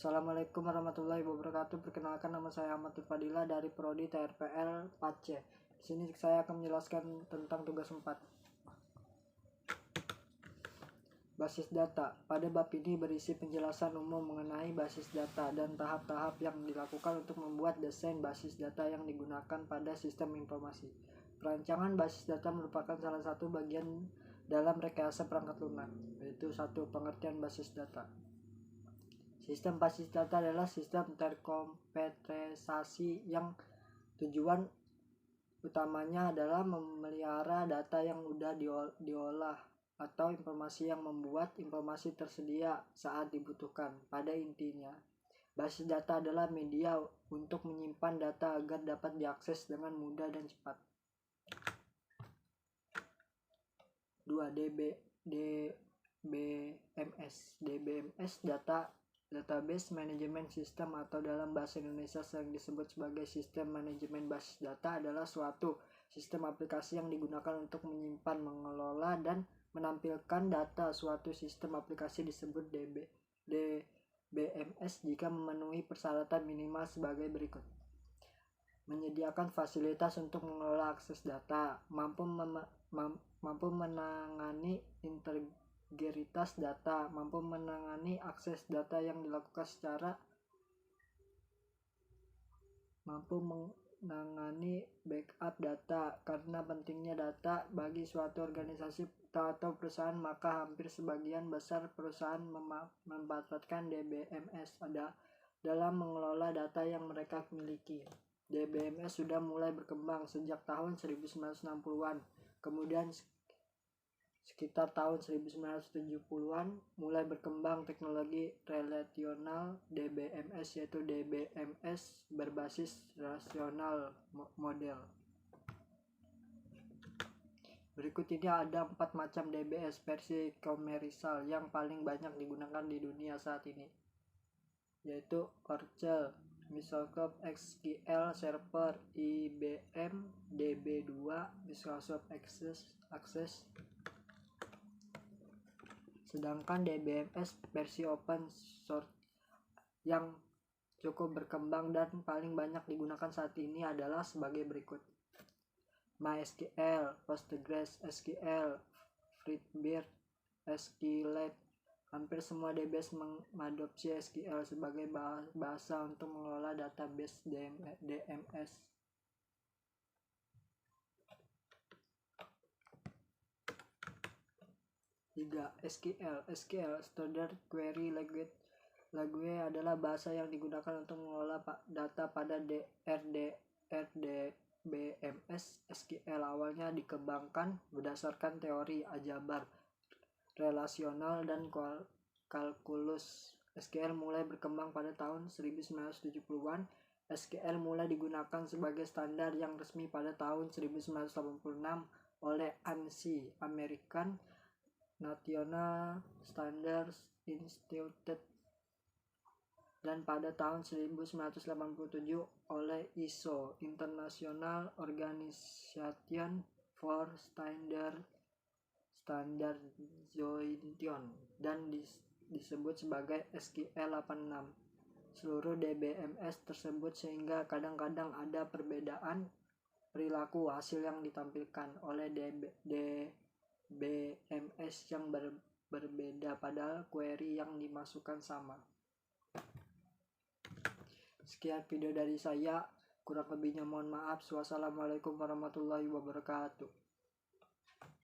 Assalamualaikum warahmatullahi wabarakatuh. Perkenalkan, nama saya Ahmad Fadila dari Prodi TRPL 4C. Di sini saya akan menjelaskan tentang tugas 4. Basis data. Pada bab ini berisi penjelasan umum mengenai basis data dan tahap-tahap yang dilakukan untuk membuat desain basis data yang digunakan pada sistem informasi. Perancangan basis data merupakan salah satu bagian dalam rekayasa perangkat lunak, yaitu 1. Pengertian basis data. Sistem basis data adalah sistem terkomputerisasi yang tujuan utamanya adalah memelihara data yang sudah diolah atau informasi yang membuat informasi tersedia saat dibutuhkan. Pada intinya, basis data adalah media untuk menyimpan data agar dapat diakses dengan mudah dan cepat. 2. DBMS Database Management System, atau dalam bahasa Indonesia sering disebut sebagai sistem manajemen basis data, adalah suatu sistem aplikasi yang digunakan untuk menyimpan, mengelola, dan menampilkan data. Suatu sistem aplikasi disebut DBMS jika memenuhi persyaratan minimal sebagai berikut: menyediakan fasilitas untuk mengelola akses data, mampu menangani integritas data, mampu menangani akses data yang dilakukan mampu menangani backup data. Karena pentingnya data bagi suatu organisasi atau perusahaan, maka hampir sebagian besar perusahaan memanfaatkan DBMS dalam mengelola data yang mereka miliki. DBMS sudah mulai berkembang sejak tahun 1960-an. Kemudian sekitar tahun 1970-an mulai berkembang teknologi relational DBMS, yaitu DBMS berbasis rasional model. Berikut ini ada 4 macam DBMS versi komersial yang paling banyak digunakan di dunia saat ini, yaitu Oracle, Microsoft SQL Server, IBM DB2, Microsoft Access. Sedangkan DBMS versi open source yang cukup berkembang dan paling banyak digunakan saat ini adalah sebagai berikut: MySQL, PostgreSQL, FreeBird, SQLite. Hampir semua DBMS mengadopsi SQL sebagai bahasa untuk mengelola database DMS. 3. SQL Standard Query Language adalah bahasa yang digunakan untuk mengelola data pada RDBMS. SQL awalnya dikembangkan berdasarkan teori aljabar relasional dan kalkulus. SQL mulai berkembang pada tahun 1970-an. SQL mulai digunakan sebagai standar yang resmi pada tahun 1986 oleh ANSI, American National Standards Institute, dan pada tahun 1987 oleh ISO, International Organization for Standardization, dan disebut sebagai SQL 86. Seluruh DBMS tersebut, sehingga kadang-kadang ada perbedaan perilaku hasil yang ditampilkan oleh DBMS yang berbeda, padahal query yang dimasukkan sama. Sekian video dari saya, kurang lebihnya mohon maaf. Wassalamualaikum warahmatullahi wabarakatuh.